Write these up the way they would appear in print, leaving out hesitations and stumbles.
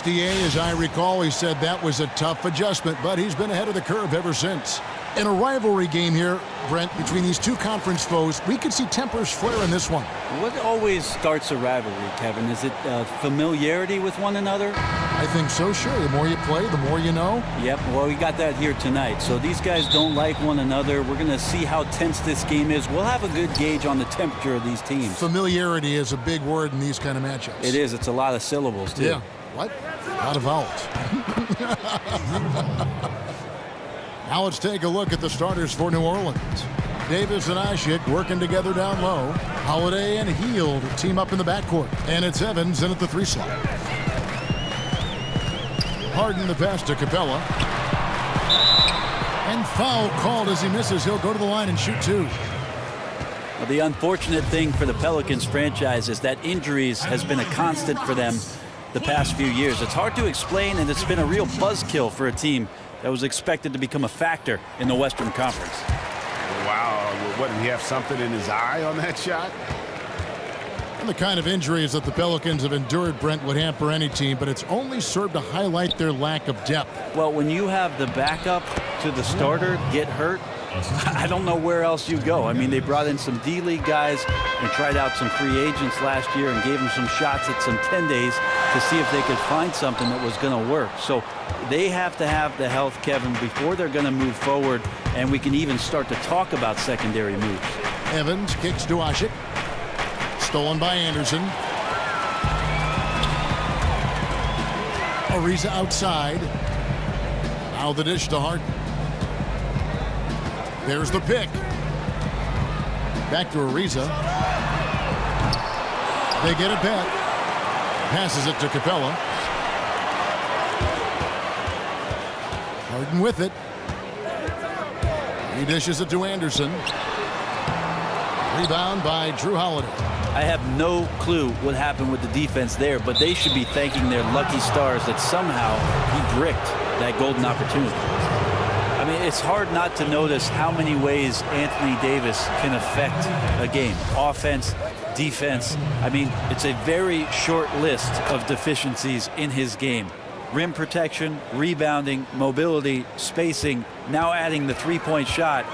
USDA, as I recall, he said that was a tough adjustment, but he's been ahead of the curve ever since. In a rivalry game here, Brent, between these two conference foes, we could see tempers flare in this one. What always starts a rivalry, Kevin? Is it familiarity with one another? I think so, sure. The more you play, the more you know. Yep, well, we got that here tonight. So these guys don't like one another. We're going to see how tense this game is. We'll have a good gauge on the temperature of these teams. Familiarity is a big word in these kind of matchups. It is. It's a lot of syllables, too. Yeah. What? A lot of vowels. Now let's take a look at the starters for New Orleans. Davis and Ashik working together down low. Holiday and Hield team up in the backcourt. And it's Evans in at the 3 slot. Harden the pass to Capella. And foul called as he misses. He'll go to the line and shoot 2. Well, the unfortunate thing for the Pelicans franchise is that injuries has been a constant for them the past few years. It's hard to explain, and it's been a real buzzkill for a team that was expected to become a factor in the Western Conference. Wow, what, did he have something in his eye on that shot? And the kind of injuries that the Pelicans have endured, Brent, would hamper any team, but it's only served to highlight their lack of depth. Well, when you have the backup to the starter get hurt, I don't know where else you go. I mean, they brought in some D-League guys and tried out some free agents last year and gave them some shots at some 10 days to see if they could find something that was going to work. So they have to have the health, Kevin, before they're going to move forward, and we can even start to talk about secondary moves. Evans kicks to Ashik. Stolen by Anderson. Ariza outside. Now the dish to Harden. There's the pick. Back to Ariza. They get it back. Passes it to Capella. Harden with it. He dishes it to Anderson. Rebound by Drew Holiday. I have no clue what happened with the defense there, but they should be thanking their lucky stars that somehow he bricked that golden opportunity. I mean, it's hard not to notice how many ways Anthony Davis can affect a game. Offense, defense. I mean, it's a very short list of deficiencies in his game. Rim protection, rebounding, mobility, spacing, now adding the three-point shot.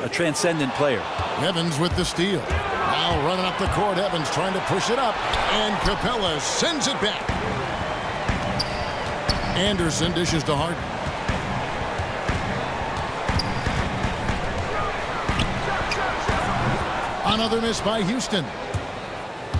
A transcendent player. Evans with the steal. Now running up the court, Evans trying to push it up, and Capella sends it back. Anderson dishes to Harden. Another miss by Houston.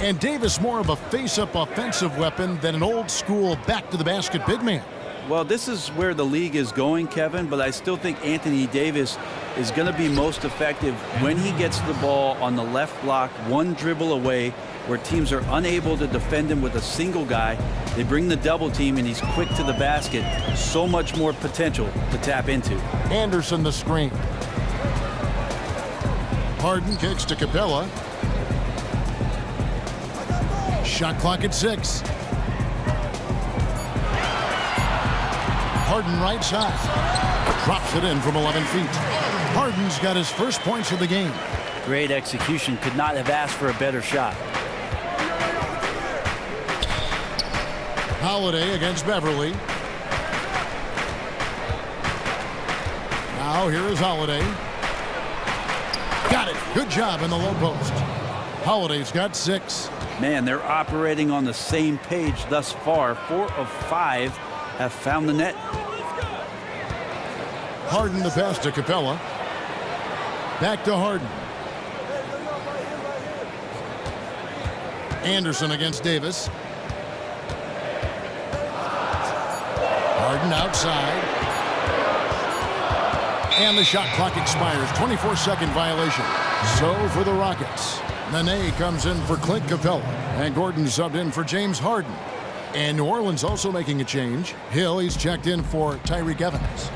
And Davis more of a face-up offensive weapon than an old-school back-to-the-basket big man. Well, this is where the league is going, Kevin, but I still think Anthony Davis is going to be most effective when he gets the ball on the left block, one dribble away, where teams are unable to defend him with a single guy. They bring the double team, and he's quick to the basket. So much more potential to tap into. Anderson the screen. Harden kicks to Capella. Shot clock at 6. Harden right side. Drops it in from 11 feet. Harden's got his first points of the game. Great execution. Could not have asked for a better shot. Holiday against Beverly. Now here is Holiday. Got it. Good job in the low post. Holiday's got 6. Man, they're operating on the same page thus far. 4 of 5 have found the net. Harden the pass to Capella. Back to Harden. Anderson against Davis. Harden outside. And the shot clock expires. 24-second violation. So for the Rockets, Nene comes in for Clint Capella. And Gordon subbed in for James Harden. And New Orleans also making a change. Hill, he's checked in for Tyreek Evans.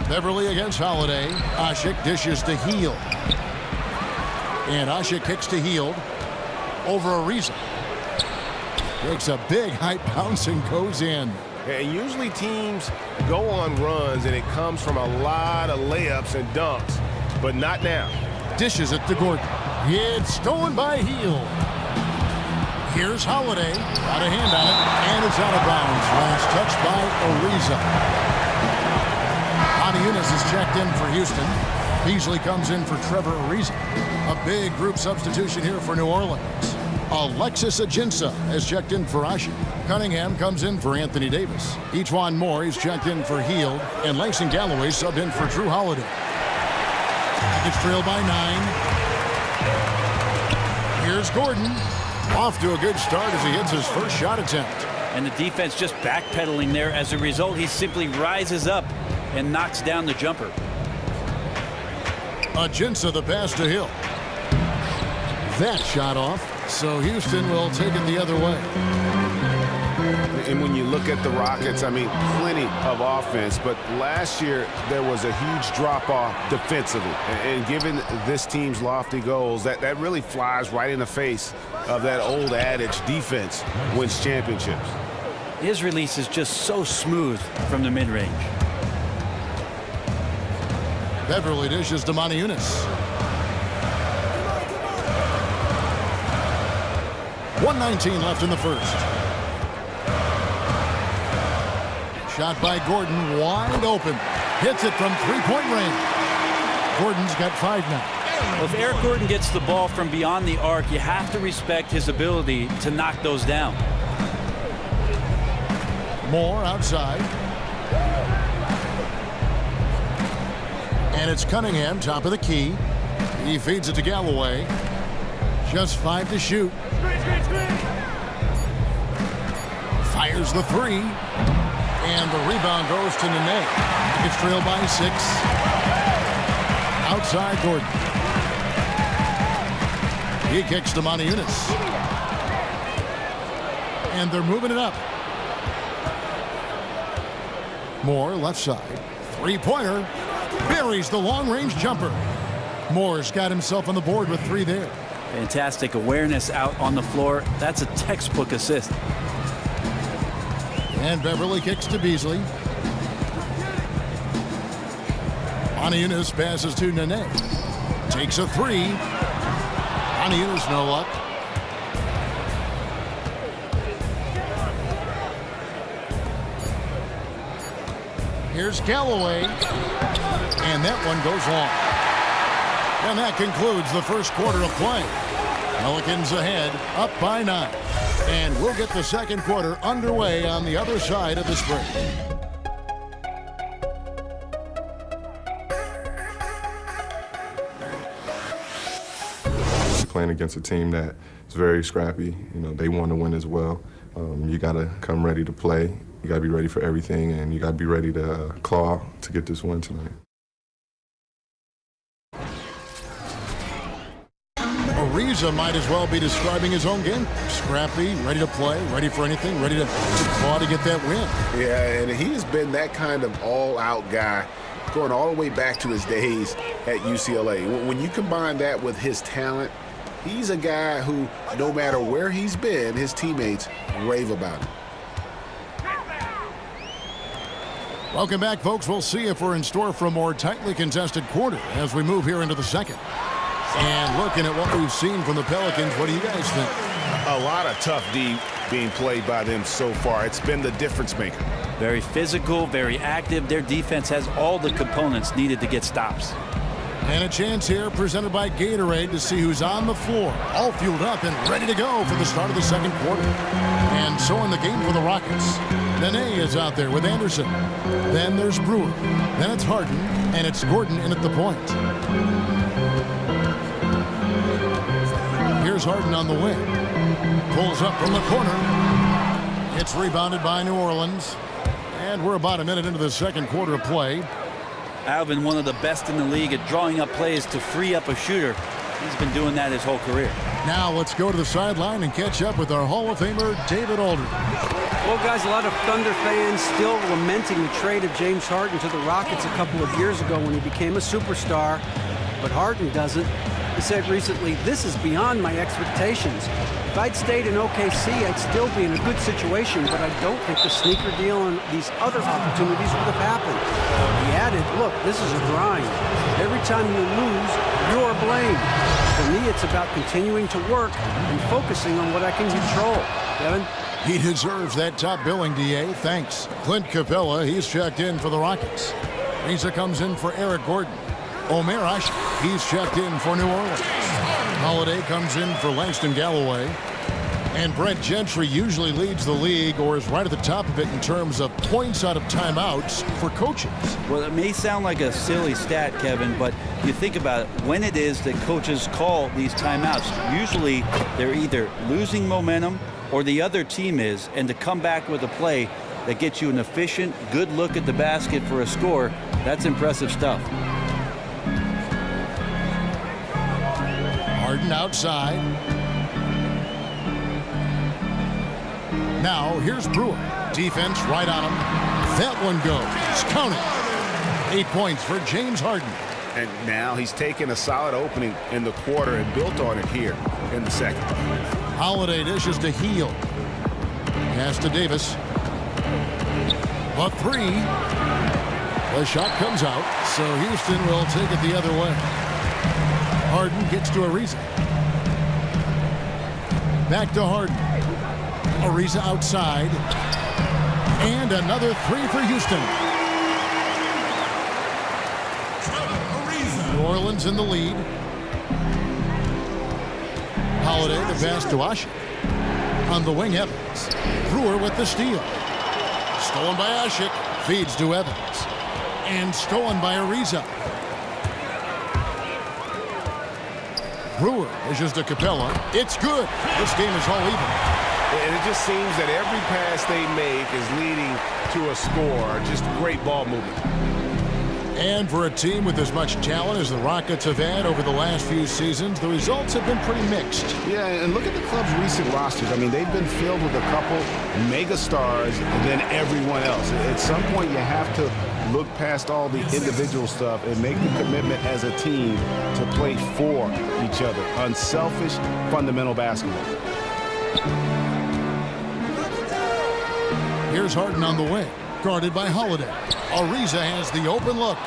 Beverly against Holiday. Ashik dishes to Hield. And Ashik kicks to Hield. Over Ariza. Takes a big high bounce and goes in. And usually teams go on runs and it comes from a lot of layups and dunks, but not now. Dishes it to Gordon. It's stolen by Hield. Here's Holiday. Got a hand on it, and it's out of bounds. Last touch by Ariza. Unis is checked in for Houston. Beasley comes in for Trevor Ariza. A big group substitution here for New Orleans. Alexis Ajinça has checked in for Ashi. Cunningham comes in for Anthony Davis. Ejuan Moore is checked in for Hield. And Langston Galloway subbed in for Drew Holiday. It's trailed by 9. Here's Gordon. Off to a good start as he hits his first shot attempt. And the defense just backpedaling there. As a result, he simply rises up and knocks down the jumper. Ajinça the pass to Hill. That shot off, so Houston will take it the other way. And when you look at the Rockets, I mean, plenty of offense, but last year there was a huge drop-off defensively. And given this team's lofty goals, that really flies right in the face of that old adage, defense wins championships. His release is just so smooth from the mid-range. Beverly dishes to Unis. 1:19 left in the first. Shot by Gordon, wide open. Hits it from three-point range. Gordon's got 5 now. Well, if Eric Gordon gets the ball from beyond the arc, you have to respect his ability to knock those down. Moore outside. And it's Cunningham, top of the key. He feeds it to Galloway. Just 5 to shoot. Fires the 3. And the rebound goes to Nene. It gets trailed by 6. Outside Gordon. He kicks to Unis. And they're moving it up. Moore left side. Three-pointer. Buries the long-range jumper. Moore's got himself on the board with 3 there. Fantastic awareness out on the floor. That's a textbook assist. And Beverly kicks to Beasley. Unis passes to Nene. Takes a 3. Unis no luck. Here's Galloway. And that one goes long. And that concludes the first quarter of play. Pelicans ahead, up by 9. And we'll get the second quarter underway on the other side of this break. Playing against a team that is very scrappy, they want to win as well. You got to come ready to play. You got to be ready for everything, and you got to be ready to claw to get this win tonight. Ariza might as well be describing his own game. Scrappy, ready to play, ready for anything, ready to claw to get that win. Yeah, and he has been that kind of all-out guy going all the way back to his days at UCLA. When you combine that with his talent, he's a guy who, no matter where he's been, his teammates rave about him. Welcome back, folks. We'll see if we're in store for a more tightly contested quarter as we move here into the second. And looking at what we've seen from the Pelicans, what do you guys think? A lot of tough D being played by them so far. It's been the difference maker. Very physical, very active. Their defense has all the components needed to get stops. And a chance here presented by Gatorade to see who's on the floor, all fueled up and ready to go for the start of the second quarter. And so in the game for the Rockets, Nene is out there with Anderson. Then there's Brewer. Then it's Harden, and it's Gordon in at the point. Here's Harden on the wing. Pulls up from the corner. It's rebounded by New Orleans. And we're about a minute into the second quarter of play. Alvin, one of the best in the league at drawing up plays to free up a shooter. He's been doing that his whole career. Now let's go to the sideline and catch up with our Hall of Famer, David Aldridge. Well, guys, a lot of Thunder fans still lamenting the trade of James Harden to the Rockets a couple of years ago when he became a superstar. But Harden doesn't. I said recently, this is beyond my expectations. If I'd stayed in OKC, I'd still be in a good situation, but I don't think the sneaker deal and these other opportunities would have happened. He added, look, this is a grind. Every time you lose, you're blamed. For me, it's about continuing to work and focusing on what I can control. Kevin? He deserves that top billing, DA. Thanks. Clint Capella, he's checked in for the Rockets. Ariza comes in for Eric Gordon. Omer Ashe, he's checked in for New Orleans. Holiday comes in for Langston Galloway. And Brent Gentry usually leads the league or is right at the top of it in terms of points out of timeouts for coaches. Well, it may sound like a silly stat, Kevin, but you think about it, when it is that coaches call these timeouts, usually they're either losing momentum or the other team is, and to come back with a play that gets you an efficient, good look at the basket for a score, that's impressive stuff. Harden outside. Now, here's Brewer. Defense right on him. That one goes. Count it. 8 points for James Harden. And now he's taken a solid opening in the quarter and built on it here in the second. Holiday dishes to Hield. Pass to Davis. A three. The shot comes out, so Houston will take it the other way. Harden gets to Ariza. Back to Harden. Ariza outside. And another three for Houston. New Orleans in the lead. Holiday the pass to Ashe. On the wing, Evans. Brewer with the steal. Stolen by Ashe. Feeds to Evans. And stolen by Ariza. Brewer dishes to Capella. It's good. This game is all even. And it just seems that every pass they make is leading to a score. Just great ball movement. And for a team with as much talent as the Rockets have had over the last few seasons, the results have been pretty mixed. Yeah, and look at the club's recent rosters. I mean, they've been filled with a couple mega stars and then everyone else. At some point, you have to look past all the individual stuff and make the commitment as a team to play for each other. Unselfish, fundamental basketball. Here's Harden on the wing, guarded by Holiday. Ariza has the open look,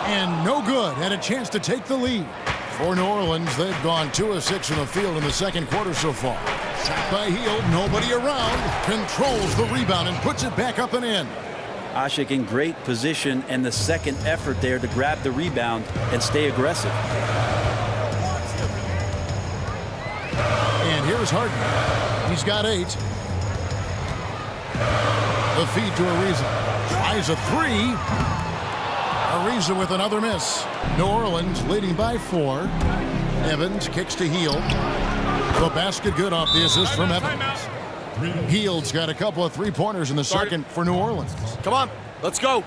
and no good. Had a chance to take the lead. For New Orleans, they've gone 2 of 6 from the field in the second quarter so far. Shot by Hield, nobody around. Controls the rebound and puts it back up and in. Ashe in great position, and the second effort there to grab the rebound and stay aggressive. And here's Harden. He's got 8. The feed to Ariza. Tries a three. Ariza with another miss. New Orleans leading by 4. Evans kicks to Hield. The basket good off the assist from Evans. Hield's got a couple of three-pointers in the second for New Orleans. Come on, let's go.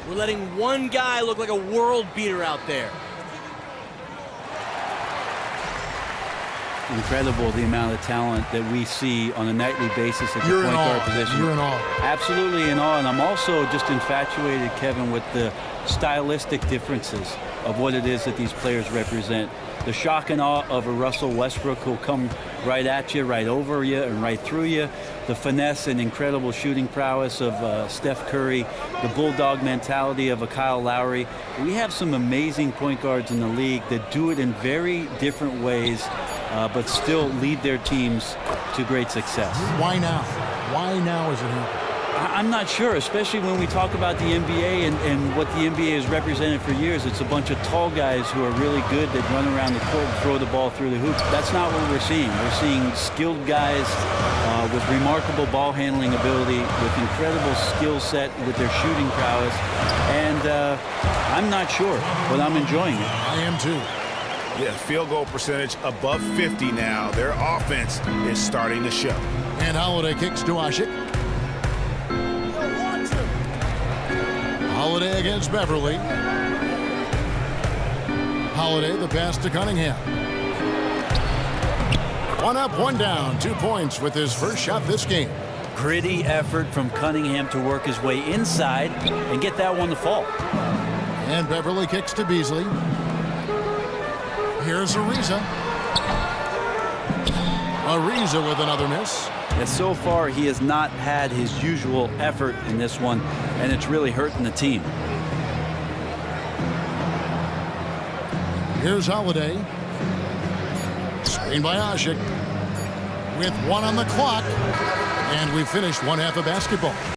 We're letting one guy look like a world beater out there. Incredible the amount of talent that we see on a nightly basis at the point guard position. You're in awe. Absolutely in awe, and I'm also just infatuated, Kevin, with the stylistic differences of what it is that these players represent. The shock and awe of a Russell Westbrook who'll come right at you, right over you, and right through you. The finesse and incredible shooting prowess of Steph Curry. The bulldog mentality of a Kyle Lowry. We have some amazing point guards in the league that do it in very different ways, but still lead their teams to great success. Why now? Why now is it happening? I'm not sure, especially when we talk about the NBA and what the NBA has represented for years. It's a bunch of tall guys who are really good that run around the court and throw the ball through the hoop. That's not what we're seeing. We're seeing skilled guys with remarkable ball handling ability, with incredible skill set, with their shooting prowess. And I'm not sure, but I'm enjoying it. I am too. Yeah, field goal percentage above 50 now. Their offense is starting to show. And Holiday kicks to Ashe. Holiday against Beverly. Holiday, the pass to Cunningham. 1 up, 1 down. 2 points with his first shot this game. Gritty effort from Cunningham to work his way inside and get that one to fall. And Beverly kicks to Beasley. Here's Ariza. Ariza with another miss. And so far, he has not had his usual effort in this one, and it's really hurting the team. Here's Holiday. Screen by Asik. With 1 on the clock. And we've finished one half of basketball.